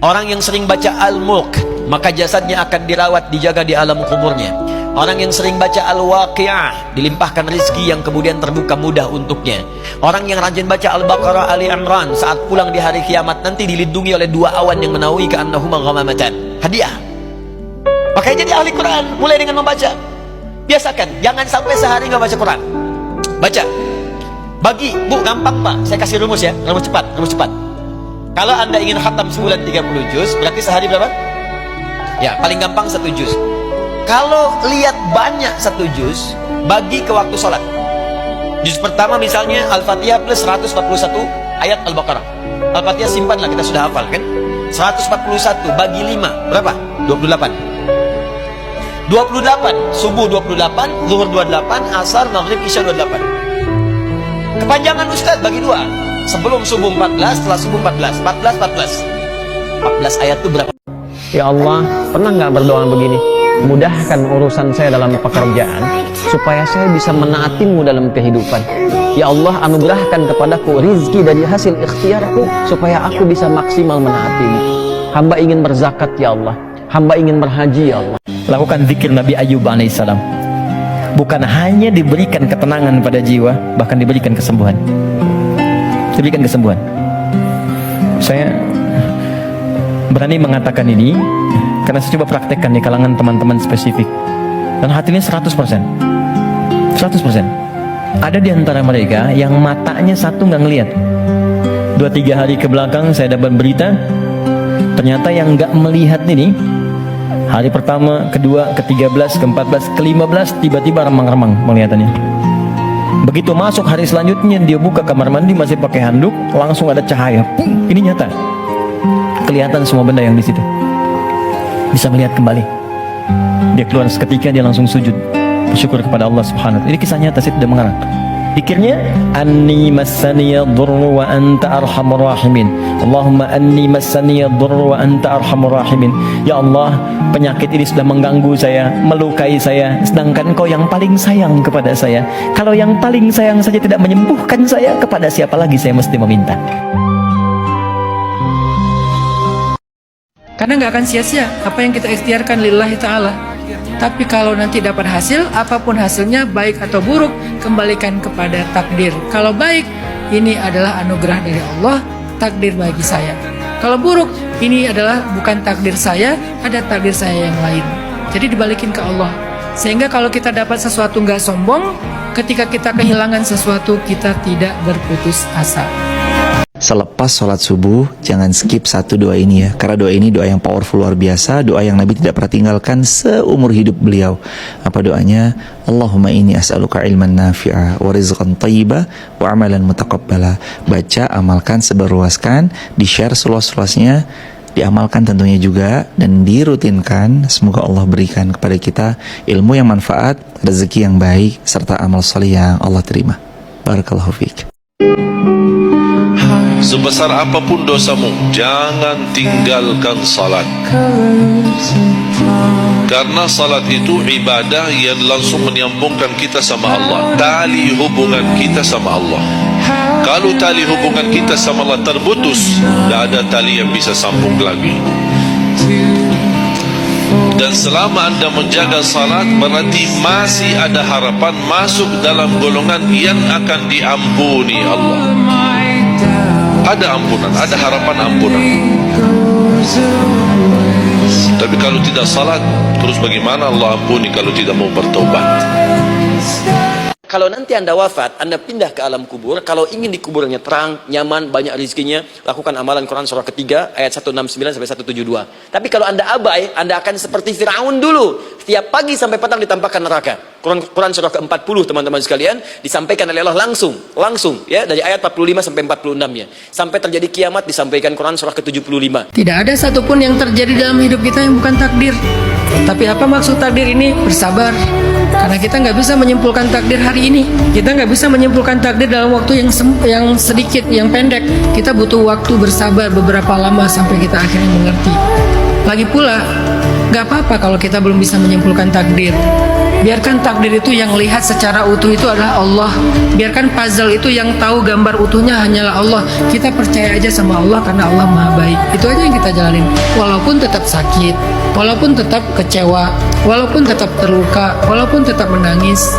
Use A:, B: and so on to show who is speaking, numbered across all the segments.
A: Orang yang sering baca Al-Mulk, maka jasadnya akan dirawat, dijaga di alam kuburnya. Orang yang sering baca Al-Waqi'ah, dilimpahkan rizki yang kemudian terbuka mudah untuknya. Orang yang rajin baca Al-Baqarah, Ali Imran, saat pulang di hari kiamat nanti dilindungi oleh dua awan yang menaungi ka'annahuma ghamamatan. Hadiah. Makanya jadi ahli Quran, mulai dengan membaca. Biasakan, jangan sampai sehari nggak baca Quran. Baca. Bagi, Bu, gampang Pak, saya kasih rumus ya, rumus cepat. Kalau Anda ingin khatam sebulan 30 juz, berarti sehari berapa? Ya, paling gampang 1 juz. Kalau lihat banyak 1 juz, bagi ke waktu sholat. Juz pertama misalnya Al-Fatihah plus 141 ayat Al-Baqarah. Al-Fatihah simpanlah, kita sudah hafal kan? 141 bagi 5, berapa? 28. 28, subuh 28, zuhur 28, asar, maghrib, isya 28. Kepanjangan Ustaz bagi 2. Sebelum subuh 14, setelah subuh 14. 14 ayat itu berapa?
B: Ya Allah, pernah nggak berdoa begini? Mudahkan urusan saya dalam pekerjaan, supaya saya bisa menaatimu dalam kehidupan. Ya Allah, anugerahkan kepadaku rizki dari hasil ikhtiarku, supaya aku bisa maksimal menaatimu. Hamba ingin berzakat ya Allah, hamba ingin berhaji ya Allah.
C: Lakukan zikir Nabi Ayub alaihissalam. Bukan hanya diberikan ketenangan pada jiwa, bahkan diberikan kesembuhan. Diberikan kesembuhan. Saya berani mengatakan ini karena saya coba praktekkan di kalangan teman-teman spesifik, dan hatinya 100%. Ada di antara mereka yang matanya satu nggak ngelihat. 2-3 hari ke belakang saya dapat berita, ternyata yang nggak melihat ini hari pertama, kedua, ke-13, ke-14, ke-15 tiba-tiba remang-remang penglihatannya. Begitu masuk hari selanjutnya, dia buka kamar mandi masih pakai handuk, langsung ada cahaya. Ini nyata. Kelihatan semua benda yang di situ. Bisa melihat kembali. Dia keluar seketika, dia langsung sujud bersyukur kepada Allah Subhanahu wa taala. Ini kisah nyata, saya tidak mengarang. Dikirnya anni massaniya dhurru wa anta arhamur rahimin. Allahumma anni massaniya dhurru wa anta arhamur rahimin. Ya Allah, penyakit ini sudah mengganggu saya, melukai saya, sedangkan Engkau yang paling sayang kepada saya. Kalau yang paling sayang saja tidak menyembuhkan saya, kepada siapa lagi saya mesti meminta?
D: Karena nggak akan sia-sia apa yang kita ikhtiarkan lillahi ta'ala. Tapi kalau nanti dapat hasil, apapun hasilnya, baik atau buruk, kembalikan kepada takdir. Kalau baik, ini adalah anugerah dari Allah, takdir bagi saya. Kalau buruk, ini adalah bukan takdir saya, ada takdir saya yang lain. Jadi dibalikin ke Allah. Sehingga kalau kita dapat sesuatu nggak sombong, ketika kita kehilangan sesuatu, kita tidak berputus asa.
E: Selepas sholat subuh, jangan skip satu doa ini ya, karena doa ini doa yang powerful luar biasa, doa yang Nabi tidak pernah tinggalkan seumur hidup beliau. Apa doanya? Allahumma inni as'aluka ilman nafi'a wa rizqan thayyiba wa amalan mutaqabbala. Baca, amalkan, seberluaskan, di-share seluas-luasnya, diamalkan tentunya juga, dan dirutinkan. Semoga Allah berikan kepada kita ilmu yang manfaat, rezeki yang baik, serta amal saleh yang Allah terima. Barakallahu fiik.
F: Sebesar apapun dosamu, jangan tinggalkan salat. Karena salat itu ibadah yang langsung menyambungkan kita sama Allah. Tali hubungan kita sama Allah. Kalau tali hubungan kita sama Allah terputus, tidak ada tali yang bisa sambung lagi. Dan selama Anda menjaga salat, berarti masih ada harapan masuk dalam golongan yang akan diampuni Allah. Ada ampunan, ada harapan ampunan. Tapi kalau tidak salat, terus bagaimana Allah ampuni kalau tidak mau bertaubat?
A: Kalau nanti Anda wafat, Anda pindah ke alam kubur, kalau ingin di kuburnya terang, nyaman, banyak rezekinya, lakukan amalan Quran surah ketiga ayat 169 sampai 172. Tapi kalau Anda abai, Anda akan seperti Firaun dulu. Setiap pagi sampai petang ditampakkan neraka. Quran surah ke-40 teman-teman sekalian, disampaikan oleh Allah langsung ya, dari ayat 45 sampai 46-nya. Sampai terjadi kiamat disampaikan Quran surah ke-75.
D: Tidak ada satupun yang terjadi dalam hidup kita yang bukan takdir. Tapi apa maksud takdir ini? Bersabar. Karena kita nggak bisa menyimpulkan takdir hari ini. Kita nggak bisa menyimpulkan takdir dalam waktu yang sedikit, yang pendek. Kita butuh waktu bersabar beberapa lama sampai kita akhirnya mengerti. Lagi pula, nggak apa-apa kalau kita belum bisa menyimpulkan takdir. Biarkan takdir itu yang lihat secara utuh itu adalah Allah. Biarkan puzzle itu yang tahu gambar utuhnya hanyalah Allah. Kita percaya aja sama Allah karena Allah Maha Baik. Itu aja yang kita jalanin. Walaupun tetap sakit, walaupun tetap kecewa, walaupun tetap terluka, walaupun tetap menangis.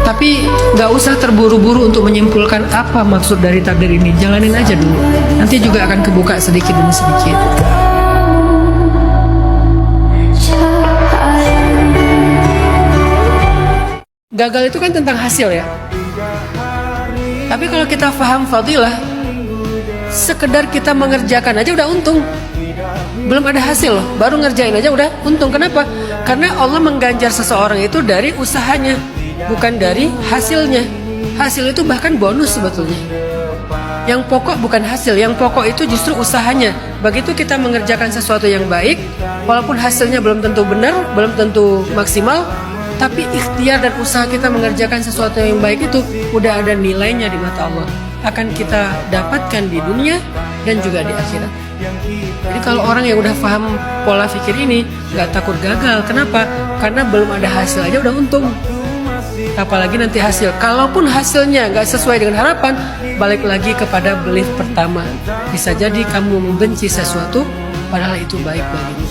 D: Tapi nggak usah terburu-buru untuk menyimpulkan apa maksud dari takdir ini. Jalanin aja dulu. Nanti juga akan kebuka sedikit demi sedikit. Gagal itu kan tentang hasil ya. Tapi kalau kita paham fadilah, sekedar kita mengerjakan aja udah untung. Belum ada hasil loh, baru ngerjain aja udah untung. Kenapa? Karena Allah mengganjar seseorang itu dari usahanya, bukan dari hasilnya. Hasil itu bahkan bonus sebetulnya. Yang pokok bukan hasil, yang pokok itu justru usahanya. Begitu kita mengerjakan sesuatu yang baik, walaupun hasilnya belum tentu benar, belum tentu maksimal, tapi ikhtiar dan usaha kita mengerjakan sesuatu yang baik itu udah ada nilainya di mata Allah. Akan kita dapatkan di dunia dan juga di akhirat. Jadi kalau orang yang udah paham pola pikir ini nggak takut gagal. Kenapa? Karena belum ada hasil aja udah untung. Apalagi nanti hasil. Kalaupun hasilnya nggak sesuai dengan harapan, balik lagi kepada belief pertama. Bisa jadi kamu membenci sesuatu padahal itu baik bagimu.